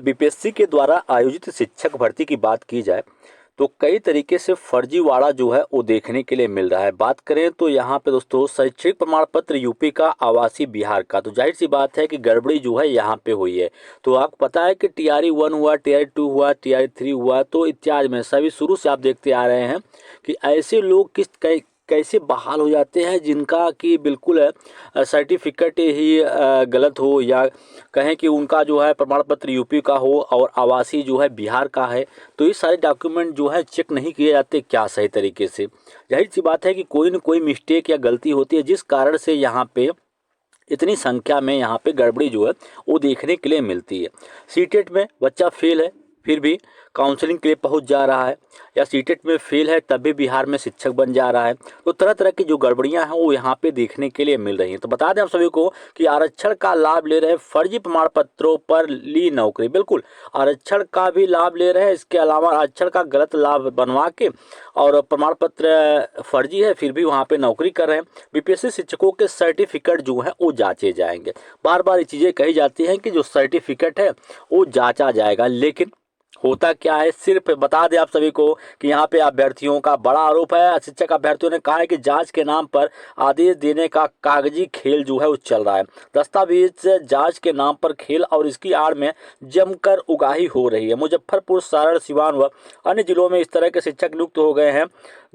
BPSC के द्वारा आयोजित शिक्षक भर्ती की बात की जाए तो कई तरीके से फर्जीवाड़ा जो है वो देखने के लिए मिल रहा है। बात करें तो यहाँ पे दोस्तों शैक्षणिक प्रमाण पत्र यूपी का, आवासीय बिहार का, तो जाहिर सी बात है कि गड़बड़ी जो है यहाँ पे हुई है। तो आपको पता है कि टीआरई 1 हुआ, टीआरई 2 हुआ, टीआरई 3 हुआ, तो इत्यादि में सभी शुरू से आप देखते आ रहे हैं कि ऐसे लोग कैसे बहाल हो जाते हैं जिनका कि बिल्कुल सर्टिफिकेट ही गलत हो, या कहें कि उनका जो है प्रमाण पत्र यूपी का हो और आवासीय जो है बिहार का है। तो ये सारे डॉक्यूमेंट जो है चेक नहीं किए जाते क्या सही तरीके से। जाहिर सी बात है कि कोई न कोई मिस्टेक या गलती होती है, जिस कारण से यहाँ पे इतनी संख्या में यहाँ पे गड़बड़ी जो है वो देखने के लिए मिलती है। सीटेट में बच्चा फेल है फिर भी काउंसलिंग के लिए पहुंच जा रहा है, या सीटेट में फेल है तब भी बिहार में शिक्षक बन जा रहा है। तो तरह तरह की जो गड़बड़ियां हैं वो यहाँ पे देखने के लिए मिल रही हैं। तो बता दें आप सभी को कि आरक्षण का लाभ ले रहे हैं, फर्जी प्रमाण पत्रों पर ली नौकरी। बिल्कुल आरक्षण का भी लाभ ले रहे हैं, इसके अलावा आरक्षण का गलत लाभ बनवा के और प्रमाण पत्र फर्जी है फिर भी वहाँ पे नौकरी कर रहे हैं। बीपीएससी शिक्षकों के सर्टिफिकेट जो है वो जांचे जाएंगे। बार बार ये चीज़ें कही जाती हैं कि जो सर्टिफिकेट है वो जांचा जाएगा, लेकिन होता क्या है, सिर्फ बता दें आप सभी को कि यहाँ पे अभ्यर्थियों का बड़ा आरोप है। शिक्षक अभ्यर्थियों ने कहा है कि जांच के नाम पर आदेश देने का कागजी खेल जो है वो चल रहा है। दस्तावेज जांच के नाम पर खेल और इसकी आड़ में जमकर उगाही हो रही है। मुजफ्फरपुर, सारण, सिवान व अन्य जिलों में इस तरह के शिक्षक नियुक्त हो गए हैं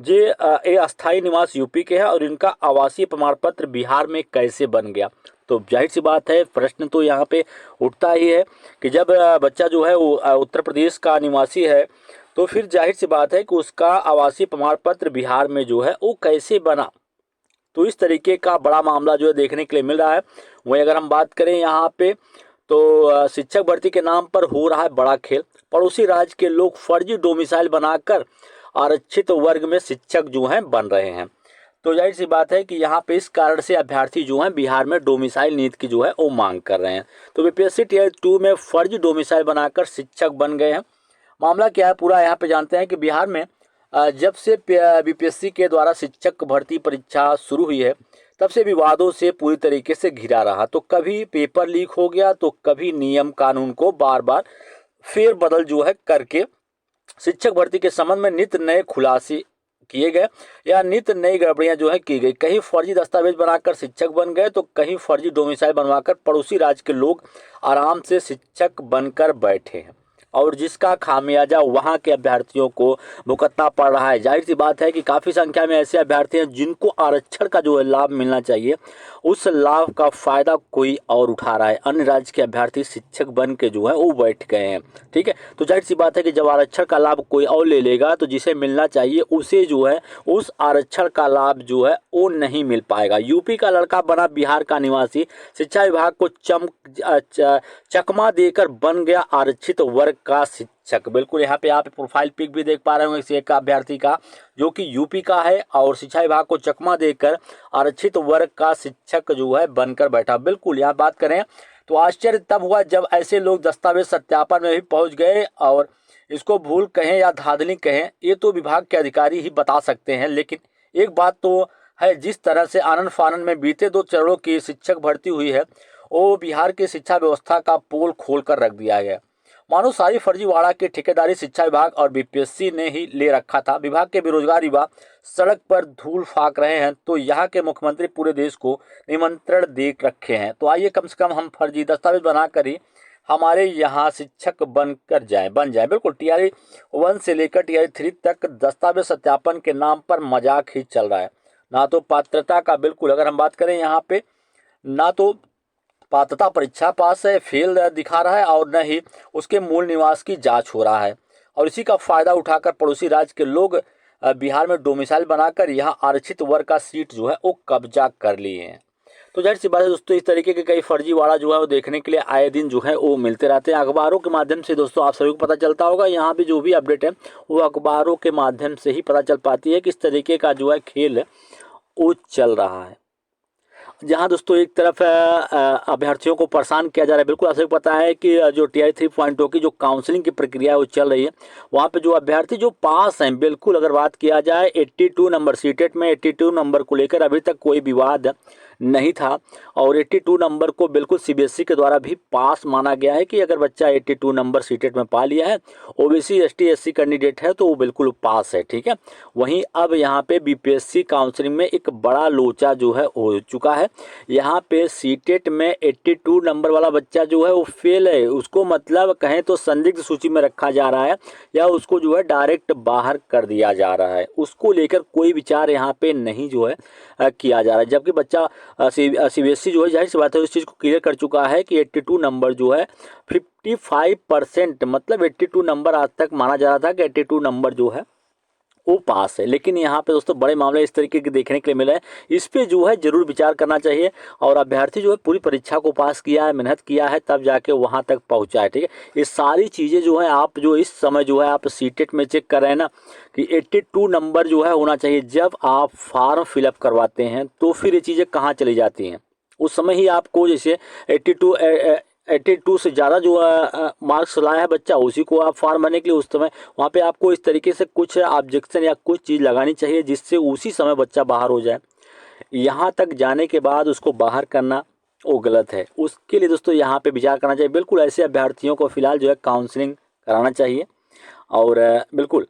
जे अस्थायी निवास यूपी के हैं और इनका आवासीय प्रमाण पत्र बिहार में कैसे बन गया। तो जाहिर सी बात है, प्रश्न तो यहाँ पे उठता ही है कि जब बच्चा जो है वो उत्तर प्रदेश का निवासी है तो फिर जाहिर सी बात है कि उसका आवासीय प्रमाण पत्र बिहार में जो है वो कैसे बना। तो इस तरीके का बड़ा मामला जो है देखने के लिए मिल रहा है। वहीं अगर हम बात करें यहाँ पे तो शिक्षक भर्ती के नाम पर हो रहा है बड़ा खेल। पड़ोसी राज्य के लोग फर्जी डोमिसाइल बनाकर आरक्षित वर्ग में शिक्षक जो हैं बन रहे हैं। तो जाहिर सी बात है कि यहाँ पे इस कारण से अभ्यर्थी जो हैं बिहार में डोमिसाइल नीति की जो है वो मांग कर रहे हैं। तो बीपीएससी टीआरई 2 में फर्जी डोमिसाइल बनाकर शिक्षक बन गए हैं। मामला क्या है पूरा यहाँ पे जानते हैं कि बिहार में जब से बीपीएससी के द्वारा शिक्षक भर्ती परीक्षा शुरू हुई है तब से विवादों से पूरी तरीके से घिरा रहा। तो कभी पेपर लीक हो गया तो कभी नियम कानून को बार बार फेरबदल जो है करके शिक्षक भर्ती के संबंध में नित नए खुलासे किए गए या नित नई गड़बड़ियां जो है की गई। कहीं फर्जी दस्तावेज बनाकर शिक्षक बन गए तो कहीं फर्जी डोमिसाइल बनवाकर पड़ोसी राज्य के लोग आराम से शिक्षक बनकर बैठे हैं और जिसका खामियाजा वहां के अभ्यर्थियों को भुगतना पड़ रहा है। जाहिर सी बात है कि काफ़ी संख्या में ऐसे अभ्यर्थी हैं जिनको आरक्षण का जो है लाभ मिलना चाहिए उस लाभ का फ़ायदा कोई और उठा रहा है। अन्य राज्य के अभ्यर्थी शिक्षक बन के जो है वो बैठ गए हैं। ठीक है, तो जाहिर सी बात है कि जब आरक्षण का लाभ कोई और ले लेगा तो जिसे मिलना चाहिए उसे जो है उस आरक्षण का लाभ जो है वो नहीं मिल पाएगा। यूपी का लड़का बना बिहार का निवासी, शिक्षा विभाग को चकमा देकर बन गया आरक्षित वर्ग का शिक्षक। बिल्कुल यहाँ पे आप प्रोफाइल पिक भी देख पा रहे होंगे इसी एक अभ्यर्थी का जो कि यूपी का है और शिक्षा विभाग को चकमा देकर आरक्षित वर्ग का शिक्षक जो है बनकर बैठा। बिल्कुल यहाँ बात करें तो आश्चर्य तब हुआ जब ऐसे लोग दस्तावेज सत्यापन में भी पहुंच गए। और इसको भूल कहें या धांधली कहें ये तो विभाग के अधिकारी ही बता सकते हैं, लेकिन एक बात तो है, जिस तरह से आनन फानन में बीते 2 चरणों की शिक्षक भर्ती हुई है वो बिहार की शिक्षा व्यवस्था का पोल खोल कर रख दिया गया। मानो सारी फर्जीवाड़ा की ठेकेदारी शिक्षा विभाग और बीपीएससी ने ही ले रखा था। विभाग के बेरोजगार युवा सड़क पर धूल फाक रहे हैं तो यहाँ के मुख्यमंत्री पूरे देश को निमंत्रण दे रखे हैं। तो आइए कम से कम हम फर्जी दस्तावेज बनाकर ही हमारे यहाँ शिक्षक बन जाए। बिल्कुल टीआरई 1 से लेकर टीआरई 3 तक दस्तावेज सत्यापन के नाम पर मजाक ही चल रहा है। ना तो पात्रता का, बिल्कुल अगर हम बात करें यहाँ पे, ना तो पात्रता परीक्षा पास है फेल दिखा रहा है और न ही उसके मूल निवास की जांच हो रहा है। और इसी का फायदा उठाकर पड़ोसी राज्य के लोग बिहार में डोमिसाइल बनाकर यहाँ आरक्षित वर्ग का सीट जो है वो कब्जा कर लिए हैं। तो जाहिर सी बात है दोस्तों, इस तरीके के कई फर्जीवाड़ा जो है वो देखने के लिए आए दिन जो है वो मिलते रहते हैं। अखबारों के माध्यम से दोस्तों आप सभी को पता चलता होगा, यहाँ पे जो भी अपडेट है वो अखबारों के माध्यम से ही पता चल पाती है। किस तरीके का जो है खेल वो चल रहा है, जहां दोस्तों एक तरफ अभ्यर्थियों को परेशान किया जा रहा है। बिल्कुल आप सभी को पता है कि जो टीआरई 3.0 की जो काउंसलिंग की प्रक्रिया है वो चल रही है। वहां पे जो अभ्यर्थी जो पास हैं, बिल्कुल अगर बात किया जाए 82 नंबर सीटेट में 82 नंबर को लेकर अभी तक कोई विवाद नहीं था और 82 नंबर को बिल्कुल सीबीएसई के द्वारा भी पास माना गया है कि अगर बच्चा 82 नंबर सीटेट में पा लिया है, ओबीसी एसटी एससी कैंडिडेट है तो वो बिल्कुल पास है। ठीक है, वहीं अब यहाँ पे बीपीएससी काउंसलिंग में एक बड़ा लोचा जो है हो चुका है। यहाँ पे सीटेट में 82 नंबर वाला बच्चा जो है वो फेल है, उसको मतलब कहें तो संदिग्ध सूची में रखा जा रहा है या उसको जो है डायरेक्ट बाहर कर दिया जा रहा है। उसको लेकर कोई विचार यहाँ पे नहीं जो है किया जा रहा है, जबकि बच्चा सीबीएसई जो है जाहिर सी बात है उस चीज़ को क्लियर कर चुका है कि 82 नंबर जो है 55% मतलब 82 नंबर आज तक माना जा रहा था कि 82 नंबर जो है वो पास है। लेकिन यहाँ पे दोस्तों बड़े मामले इस तरीके के देखने के लिए मिले हैं, इस पे जो है जरूर विचार करना चाहिए। और अभ्यर्थी जो है पूरी परीक्षा को पास किया है, मेहनत किया है, तब जाके वहाँ तक पहुँचा है। ठीक है, ये सारी चीज़ें जो है आप जो इस समय जो है आप सीटेट में चेक कर रहे हैं ना कि 82 नंबर जो है होना चाहिए। जब आप फॉर्म फिलअप करवाते हैं तो फिर ये चीज़ें कहाँ चली जाती हैं, उस समय ही आपको जैसे 82 से ज़्यादा जो मार्क्स लाया है बच्चा, उसी को आप फॉर्म भरने के लिए उस समय वहाँ पे आपको इस तरीके से कुछ ऑब्जेक्शन या कुछ चीज़ लगानी चाहिए जिससे उसी समय बच्चा बाहर हो जाए। यहाँ तक जाने के बाद उसको बाहर करना वो गलत है। उसके लिए दोस्तों यहाँ पे विचार करना चाहिए। बिल्कुल ऐसे अभ्यर्थियों को फिलहाल जो है काउंसलिंग कराना चाहिए और बिल्कुल